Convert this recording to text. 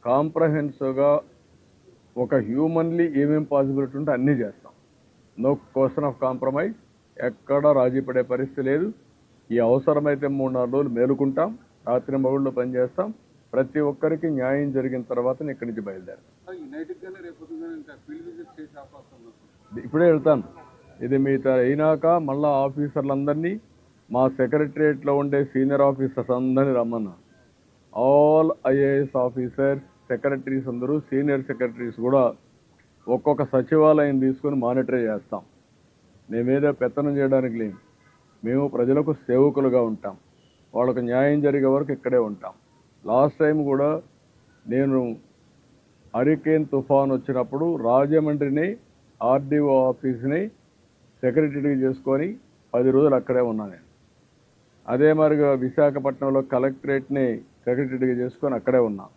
కాంప్రహెన్సివ్గా ఒక హ్యూమన్లీ ఏమేం పాసిబిలిటీ ఉంటే అన్నీ చేస్తాం. No question of compromise. ఎక్కడ రాజీ పడే పరిస్థితి లేదు. ఈ అవసరమైతే 3-4 రోజులు మేలుకుంటాం, రాత్రి మగుళ్ళు పనిచేస్తాం. ప్రతి ఒక్కరికి న్యాయం జరిగిన తర్వాత ఇక్కడి నుంచి బయలుదేరాం. ఇప్పుడే వెళ్తాను. ఇది మీతో అయినాక మళ్ళీ ఆఫీసర్లందరినీ, మా సెక్రటరియట్లో ఉండే సీనియర్ ఆఫీసర్స్ అందరినీ రమ్మన్నా. ఆల్ ఐఏఎస్ ఆఫీసర్స్, సెక్రటరీస్ అందరూ, సీనియర్ సెక్రటరీస్ కూడా ఒక్కొక్క సచివాలయం తీసుకొని మానిటర్ చేస్తాం. మేమేదో పెత్తనం చేయడానికి లేము. మేము ప్రజలకు సేవకులుగా ఉంటాం. వాళ్ళకు న్యాయం జరిగే వరకు ఇక్కడే ఉంటాం. లాస్ట్ టైం కూడా నేను హరికేన్ తుఫాన్ వచ్చినప్పుడు రాజమండ్రిని, ఆర్డీఓ ఆఫీస్ని సెక్రటరీ చేసుకొని 10 రోజులు అక్కడే ఉన్నాను నేను. అదే మరిగా విశాఖపట్నంలో కలెక్టరేట్ని సెక్రటరీగా చేసుకొని అక్కడే ఉన్నాను.